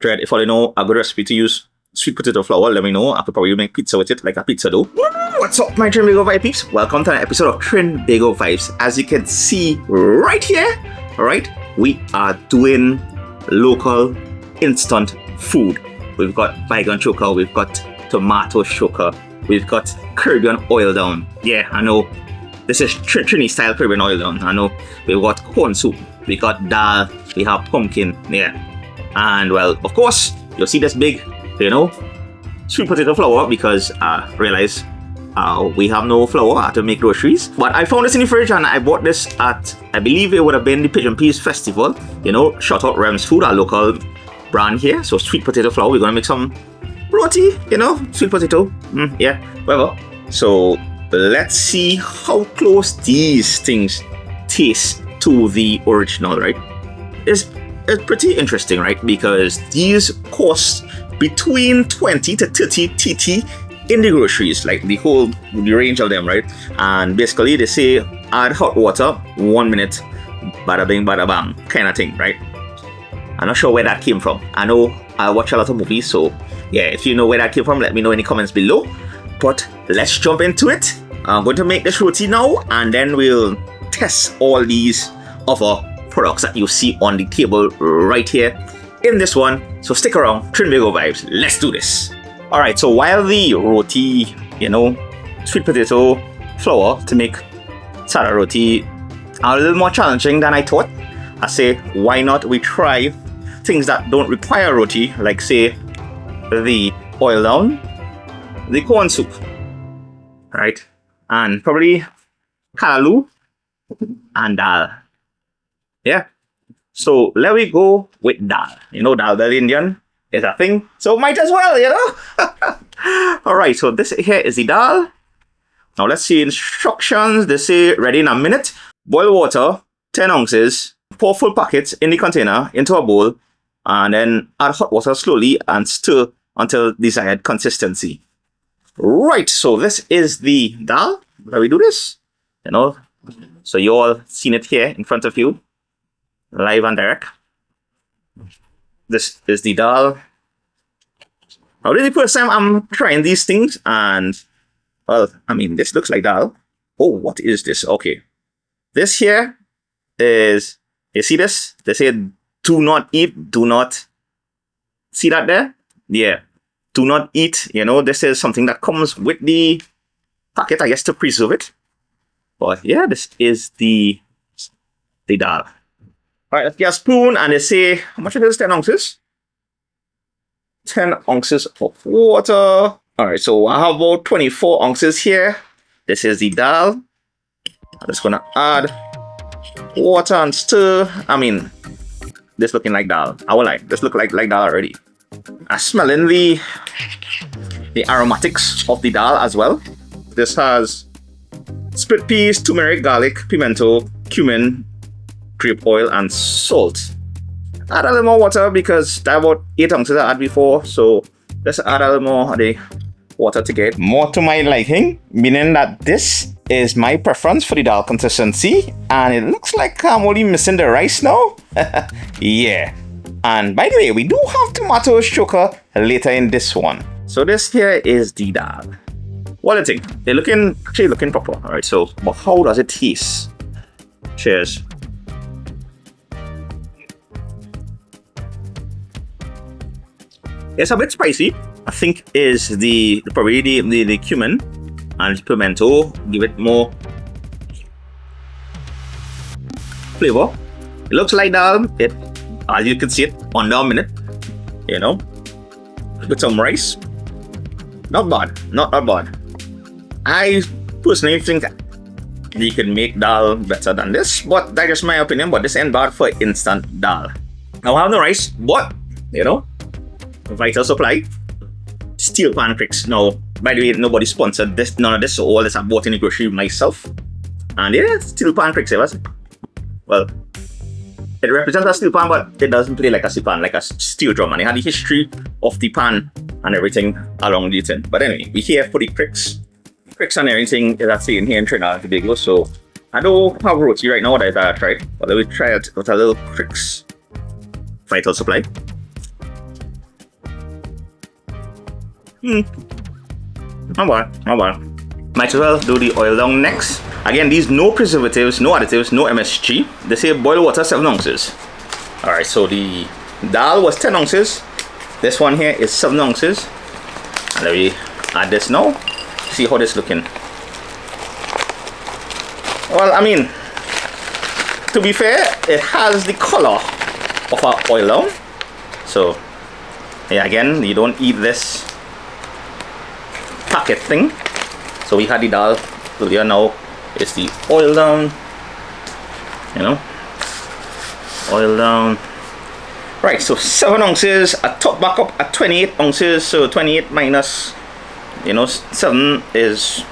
Dread, if you know a good recipe to use sweet potato flour, let me know. I could probably make pizza with it, like a pizza dough. What's up, my Trinbago Vibes peeps? Welcome to an episode of Trinbago Vibes. As you can see right here, alright, we are doing local instant food. We've got Baigan Choka, we've got tomato Choka, we've got Caribbean oil down. Yeah, I know. This is Trini style Caribbean oil down. I know. We've got corn soup, we got Dhal, we have pumpkin, yeah. And well, of course, you'll see this big, sweet potato flour because I realized we have no flour to make groceries. But I found this in the fridge and I bought this at, I believe it would have been the Pigeon Peas Festival. Shout out Rem's Food, our local brand here. So sweet potato flour, we're gonna make some roti, sweet potato, yeah, whatever. So let's see how close these things taste to the original, right? It's pretty interesting, right? Because these cost between 20 to 30 TT in the groceries, like the range of them, right? And basically they say add hot water, 1 minute, bada bing, bada bang, kind of thing, right? I'm not sure where that came from. I know I watch a lot of movies, so yeah, if you know where that came from, let me know in the comments below. But let's jump into it. I'm going to make this roti now, and then we'll test all these other products that you see on the table right here in this one. So stick around, Trinbago Vibes, let's do this. Alright, so while the roti, sweet potato flour to make sada roti are a little more challenging than I thought, I say, why not we try things that don't require roti, like say the oil down, the corn soup, right? And probably Callaloo and Dhal. Yeah. So let me go with Dhal. Dhal the Indian is a thing. So might as well, Alright, so this here is the Dhal. Now let's see instructions. They say ready in a minute. Boil water, 10 ounces. Pour full packets in the container into a bowl. And then add hot water slowly and stir until desired consistency. Right, so this is the Dhal. How we do this? So you all seen it here in front of you. Live and direct. This is the Dhal. Now this is the first time I'm trying these things, and well, this looks like Dhal. Oh, what is this? Okay. This here is, you see this? They say do not eat, do not. See that there? Yeah. Do not eat. This is something that comes with the packet, I guess, to preserve it. But yeah, this is the Dhal. Alright, let's get a spoon, and they say, how much it is? 10 ounces? 10 ounces of water. Alright, so I have about 24 ounces here. This is the Dhal. I'm just gonna add water and stir. This looking like Dhal. I will like, this look like Dhal already. I'm smelling the aromatics of the Dhal as well. This has split peas, turmeric, garlic, pimento, cumin, grape oil, and salt. Add a little more water because that about 8 ounces I had before, so let's add a little more of the water to get more to my liking, meaning that this is my preference for the Dhal consistency, and it looks like I'm only missing the rice now. Yeah. And by the way, we do have tomato Choka later in this one. So this here is the Dhal. What do you think? They're actually looking proper. Alright, so but how does it taste? Cheers. It's a bit spicy. I think is probably the cumin and pimento give it more flavor. It looks like Dhal. As you can see it, under a minute. With some rice. Not bad. Not bad. I personally think you can make Dhal better than this, but that's just my opinion. But this ain't bad for instant Dhal. Now I have no rice, but vital supply. Steelpan Crixs. Now, by the way, nobody sponsored this, none of this, so all this I bought in the grocery myself. And yeah, Steelpan Crixs, it was. Well, it represents a steel pan, but it doesn't play like a steel pan, like a steel drum. And it had the history of the pan and everything along the tin. But anyway, we're here for the Crixs. Crixs and everything that's in here in Trinidad Tobago. So I don't have roti right now that I tried, but let me try it with a little Crixs vital supply. Not bad, not bad. Might as well do the oil down next. Again, these no preservatives, no additives, no MSG. They say boil water 7 ounces. Alright, so the dal was 10 ounces. This one here is 7 ounces. And let me add this now. See how this looking. Well, I mean, to be fair, it has the color of our oil down. So, yeah, again, you don't eat this packet thing. So we had the dal earlier, now it's the oil down. You know, oil down. Right, so 7 ounces, I top back up at 28 ounces, so 28 minus, you know, 7 is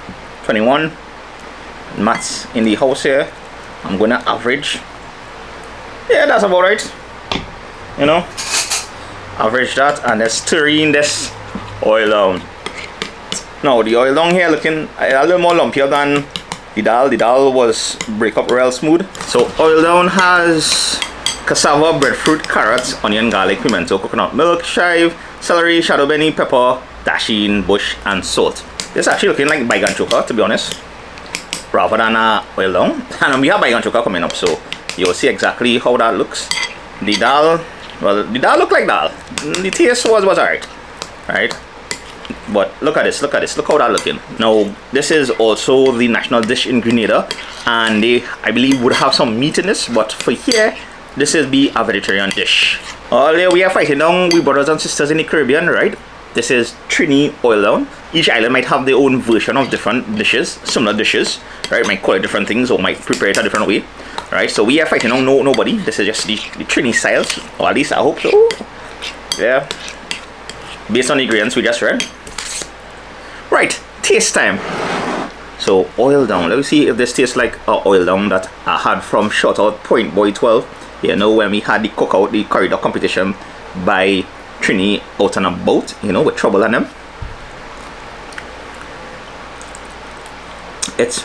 21. Maths in the house here. I'm gonna average. Yeah, that's about right. You know, average that, and let's stirring this oil down. Now the oil down here looking a little more lumpier than the dal. The dal was break up real smooth. So oil down has cassava, breadfruit, carrots, onion, garlic, pimento, coconut milk, chive, celery, shadow benny, pepper, dasheen, bush, and salt. This is actually looking like Baigan Choka, to be honest, rather than oil down. And we have Baigan Choka coming up, so you'll see exactly how that looks. The dal, well, the dal looked like dal. The taste was alright, right? But look at this, look how that looking. Now this is also the national dish in Grenada, and they, I believe, would have some meat in this, but for here this is be a vegetarian dish. Earlier we are fighting down we brothers and sisters in the Caribbean, right? This is Trini oil down. Each island might have their own version of different dishes, similar dishes, right? Might call it different things or might prepare it a different way, right? So we are fighting on nobody. This is just the Trini styles, or at least I hope so. Yeah, based on the ingredients we just read. Right, taste time. So oil down. Let me see if this tastes like oil down that I had from Shout Out Point Boy 12. You know, when we had the cookout, the corridor competition by Trini out on a boat, you know, with Trouble and them. It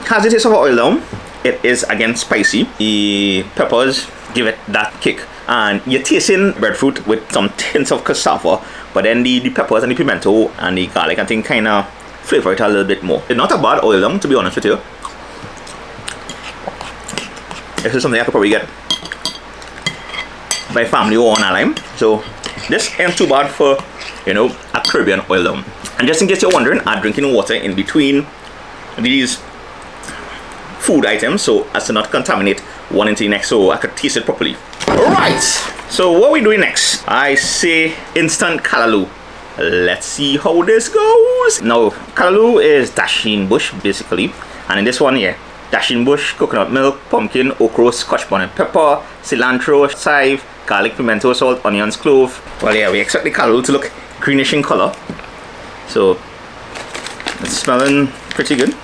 has the taste of oil down. It is again spicy. The peppers give it that kick, and you're tasting breadfruit with some tints of cassava, but then the peppers and the pimento and the garlic and thing kind of flavor it a little bit more. It's not a bad oil down, to be honest with you. This is something I could probably get by family or on a lime. So this ain't too bad for, you know, a Caribbean oil down. And just in case you're wondering, I'm drinking water in between these food items so as to not contaminate one into the next, so I could taste it properly. Right, so what are we doing next? I say instant Callaloo. Let's see how this goes. Now Callaloo is dasheen bush basically, and in this one here, dasheen bush, coconut milk, pumpkin, okra, scotch bonnet pepper, cilantro, chive, garlic, pimento, salt, onions, clove. Well, yeah, we expect the Callaloo to look greenish in color, so it's smelling pretty good.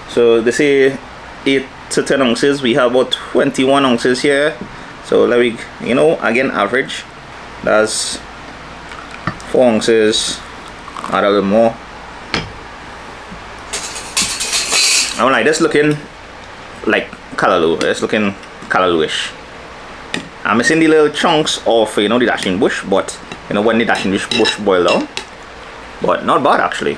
So they say 8 to 10 ounces. We have about 21 ounces here. So let me, you know, again average. That's 4 ounces. Add a little more. I'm like this looking like Callaloo. It's looking Callaloo-ish. I'm missing the little chunks of, you know, the dasheen bush, but you know, when the dasheen bush boil down. But not bad actually.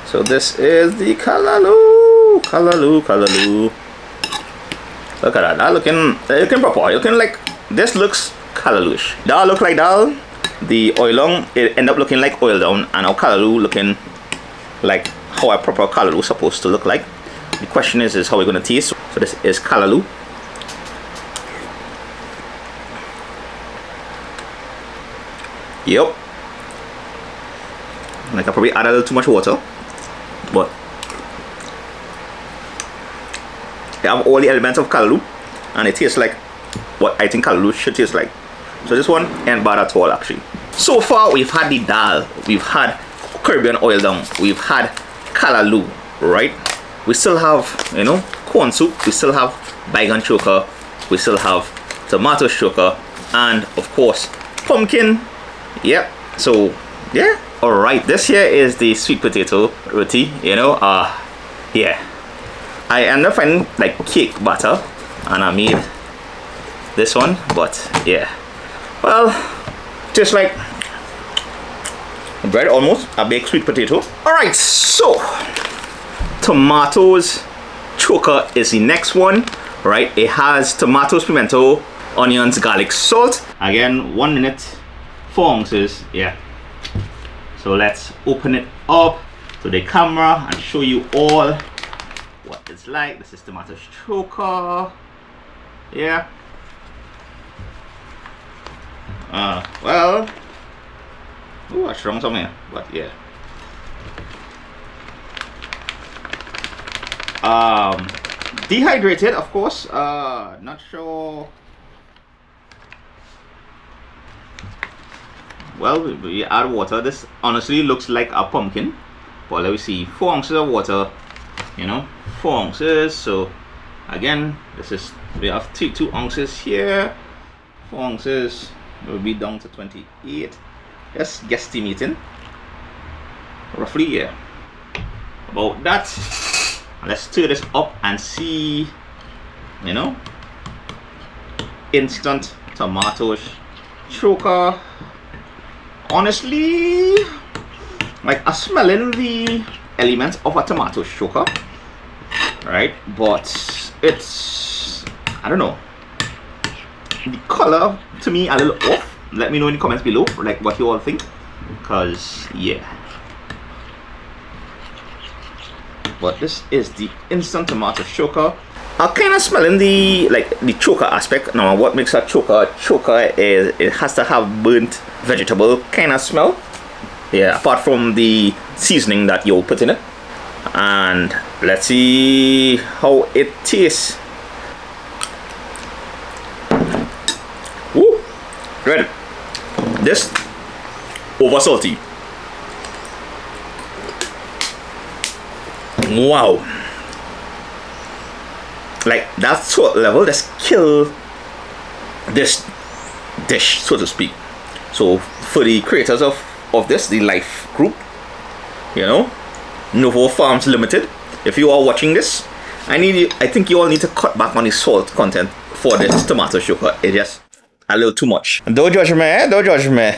So this is the Callaloo. Callaloo. Look at that. That looking proper. Looking like this looks Callaloo-ish. That look like dal. The oil down, it end up looking like oil down, and our Callaloo looking like how a proper Callaloo is supposed to look like. The question is how we're gonna taste. So this is Callaloo. Yep. Like I probably add a little too much water, but they have all the elements of Callaloo, and it tastes like what I think Callaloo should taste like. So this one ain't bad at all actually. So far we've had the dal, we've had Caribbean oil down, we've had Callaloo, right? We still have, you know, corn soup, we still have Baigan Choka, we still have tomato choka, and of course pumpkin. Yep. So yeah. Alright, this here is the sweet potato roti, you know. Yeah, I ended up finding like cake batter and I made this one, but yeah, Well, tastes like bread almost, a baked sweet potato. Alright, so tomatoes choka is the next one, right? It has tomatoes, pimento, onions, garlic, salt. Again, 1 minute, 4 ounces, yeah. So let's open it up to the camera and show you all what it's like. This is tomato choka, yeah. Well, ooh, I shrunk some here, but yeah. Dehydrated, of course. Not sure. Well, we add water. This honestly looks like a pumpkin, but let me see. 4 ounces of water, you know, 4 ounces. So again, this is, we have 2 ounces here, 4 ounces will be down to 28. Just guesstimating roughly, yeah, about that. Let's stir this up and see, you know, instant tomatoes choka. Honestly, like, I'm smelling the elements of a tomato choka, right? But it's, I don't know, the color to me a little off. Let me know in the comments below, like, what you all think, because yeah. But this is the instant tomato choka. I'm kind of smelling the, like, the choka aspect. Now, what makes a choka? Choka is, it has to have burnt vegetable kind of smell. Yeah, apart from the seasoning that you put in it. And let's see how it tastes. Woo! Red. This over salty. Wow. Like, that salt level just kill this dish, so to speak. So for the creators of this, the Life group, you know, Novo Farms Limited, if you are watching this, I think you all need to cut back on the salt content for this tomato choka. It's just a little too much. Don't judge me, don't judge me.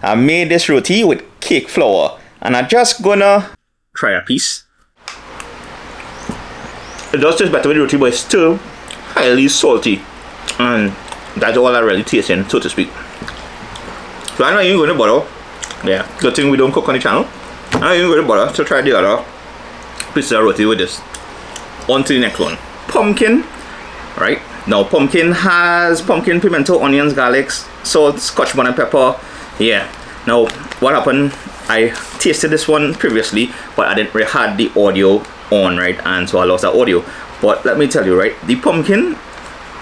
I made this roti with cake flour, and I'm just gonna try a piece. It does taste better with roti, but it's still highly salty, and that's all I really taste in, so to speak. So I'm not even going to bother. Yeah, good thing we don't cook on the channel. I'm not even going to bother to try the other piece of roti with this. On to the next one. Pumpkin. Right, now pumpkin has pumpkin, pimento, onions, garlic, salt, scotch bonnet pepper. Yeah, now what happened, I tasted this one previously, but I didn't really had the audio on, right, and so I lost the audio. But let me tell you, right, the pumpkin,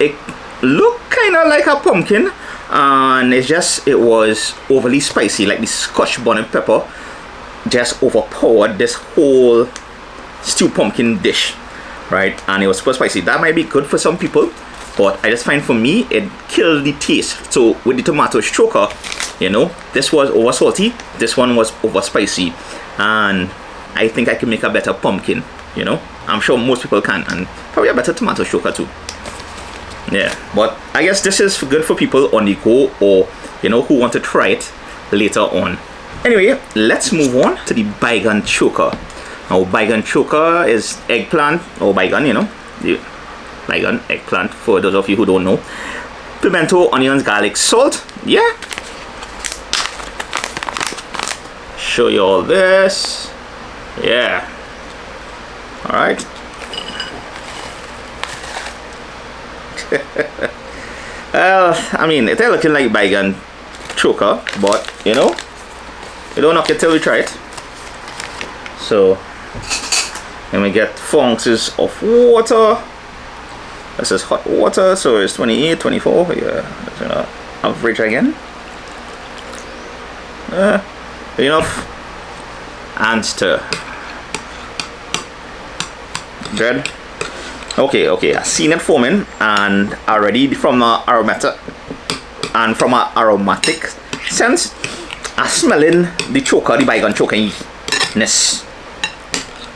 it looked kind of like a pumpkin, and it was overly spicy. Like, the scotch bonnet pepper just overpowered this whole stew pumpkin dish, right? And it was super spicy. That might be good for some people, but I just find for me it killed the taste. So with the tomato choka, you know, this was over salty, this one was over spicy, and I think I can make a better pumpkin, you know. I'm sure most people can, and probably a better tomato choka too. Yeah, but I guess this is good for people on the go, or, you know, who want to try it later on. Anyway, let's move on to the Baigan choka. Now, Baigan choka is eggplant, or Baigan, you know, the Baigan, eggplant, for those of you who don't know. Pimento, onions, garlic, salt. Yeah. Show you all this. Yeah. All right. Well, I mean, it's looking like Baigan choka, but, you know, you don't knock it till we try it. So, let me get 4 ounces of water. This is hot water, so it's 28, 24. Yeah, that's enough. Average again. Enough. And stir. Good. Okay, I seen it forming, and already from a aromatic sense, I'm smelling the choka, the Baigan choka-ness.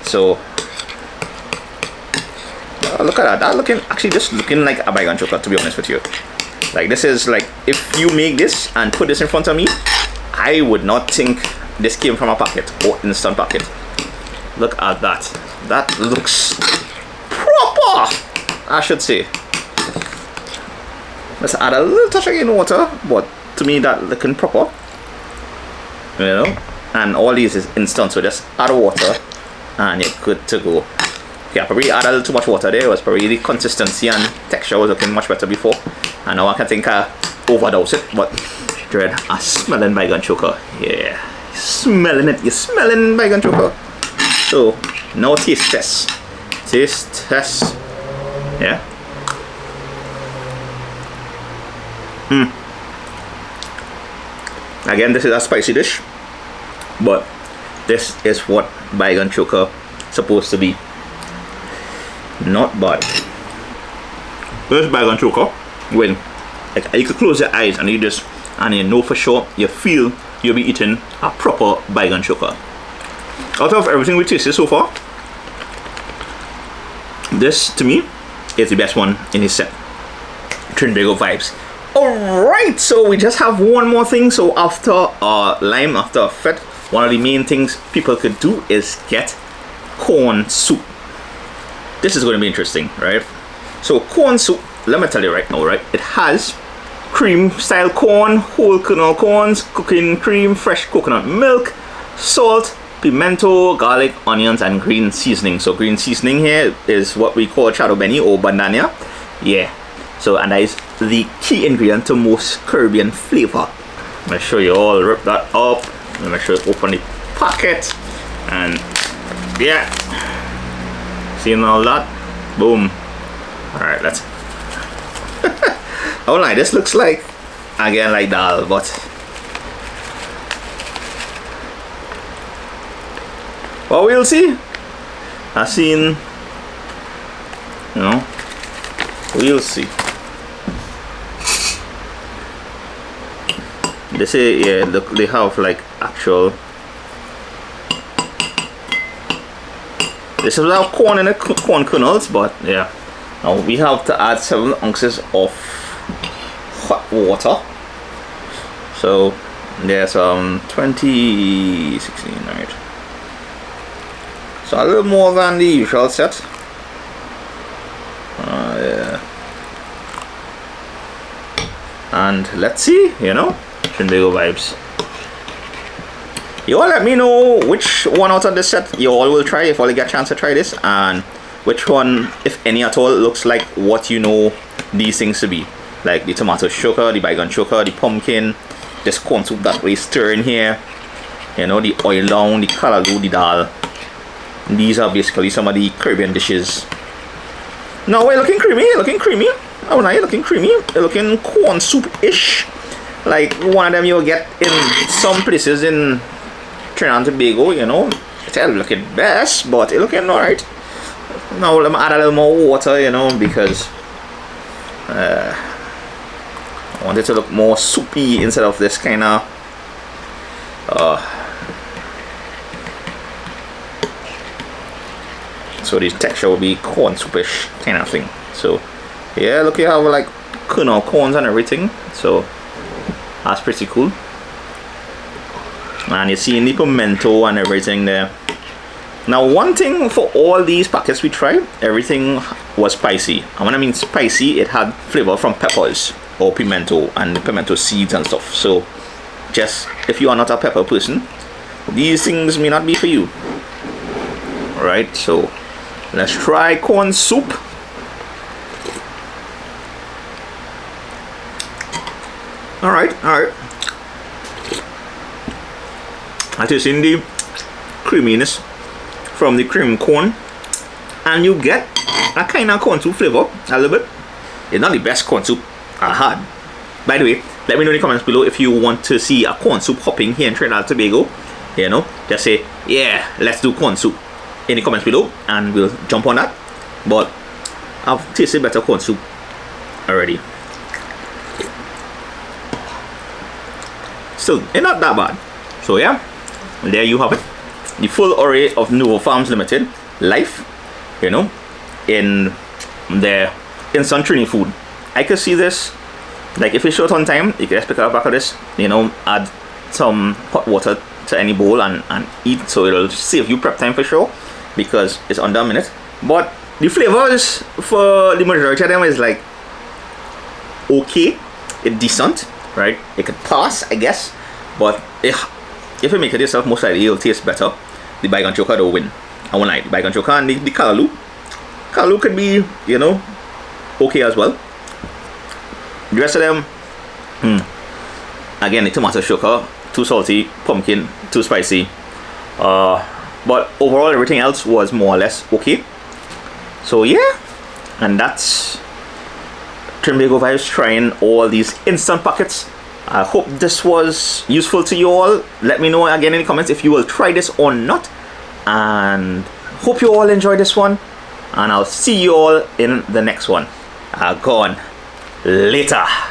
So look at that. That looking, actually just looking like a Baigan choka, to be honest with you. Like this is like, if you make this and put this in front of me, I would not think this came from a packet or instant packet. Look at that. That looks proper, I should say. Let's add a little touch of water, but to me that looking proper. You know, and all these is instant, so just add water and you're good to go. Okay, I probably added a little too much water there. It was probably the consistency and texture was looking much better before. And now I can think I overdose it, but dread, I'm smelling Baigan Choka. Yeah, smelling it. You're smelling Baigan Choka. So now taste test. Taste test. Yeah. Again, this is a spicy dish, but this is what Baigan Choka supposed to be. Not bad. This Baigan Choka, when like you could close your eyes and you know for sure, you feel you'll be eating a proper Baigan Choka. Out of everything we tasted so far, this to me is the best one in his set. Trinbago Vibes. Alright, so we just have one more thing. So after lime, after fete, one of the main things people could do is get corn soup. This is going to be interesting, right? So corn soup, let me tell you right now, right? It has cream style corn, whole kernel corns, cooking cream, fresh coconut milk, salt, pimento, garlic, onions, and green seasoning. So green seasoning here is what we call chadobeni or bandania. Yeah. So, and that is the key ingredient to most Caribbean flavor. Let me show you all, rip that up. Let me show you, open the packet. And yeah, seeing all that? Boom. Alright, let's. Oh, like this looks like, again, like Dhal, but well, we'll see. I've seen, you know, we'll see. They say, yeah, look, they have like actual. This is without corn in the corn kernels, but yeah. Now we have to add 7 ounces of hot water. So there's 20, 16, right? So a little more than the usual set. Yeah. And let's see, you know. Trinbago Vibes. You all let me know which one out of this set you all will try if all you get a chance to try this, and which one, if any at all, looks like what you know these things to be. Like the tomato choka, the Baigan Choka, the pumpkin, this corn soup that we stir in here, you know, the oil long, the Callaloo, the Dhal. These are basically some of the Caribbean dishes. Now we're looking creamy, looking creamy. Oh, now you're looking creamy. You're looking corn soup-ish. Like one of them you'll get in some places in Trinidad Tobago, you know. It's looking best, but it's looking alright. Now let me add a little more water, you know, because I want it to look more soupy instead of this kind of so the texture will be corn soupish kind of thing. So yeah, look, you have like kernel corns and everything, so that's pretty cool. And you see the pimento and everything there. Now one thing for all these packets we tried, everything was spicy. And when I mean spicy, it had flavor from peppers or pimento and pimento seeds and stuff. So just if you are not a pepper person, these things may not be for you. Alright, so let's try corn soup. Alright. I taste in the creaminess from the cream corn, and you get a kind of corn soup flavor a little bit. It's not the best corn soup I had. By the way, let me know in the comments below if you want to see a corn soup hopping here in Trinidad Tobago. You know, just say, yeah, let's do corn soup in the comments below and we'll jump on that. But I've tasted better corn soup already. Still, it's not that bad. So yeah, there you have it. The full array of NOVO Farms Limited Life, you know, in their instant Trini food. I could see this Like if you're short on time, you can just pick up a pack of this, you know, add some hot water to any bowl and eat, so it'll save you prep time for sure, because it's under a minute. But the flavors for the majority of them is like okay, it's decent, right? It could pass, I guess, but if you make it yourself, most likely it'll taste better. The Baigan Choka will win. I won't lie, the Baigan Choka and the Callaloo. Callaloo could be, you know, okay as well. The rest of them, again, the tomato shoka, too salty, pumpkin, too spicy. But overall, everything else was more or less okay. So yeah, and that's Trinbago Vibes trying all these instant packets. I hope this was useful to you all. Let me know again in the comments if you will try this or not. And hope you all enjoy this one. And I'll see you all in the next one. Gone later.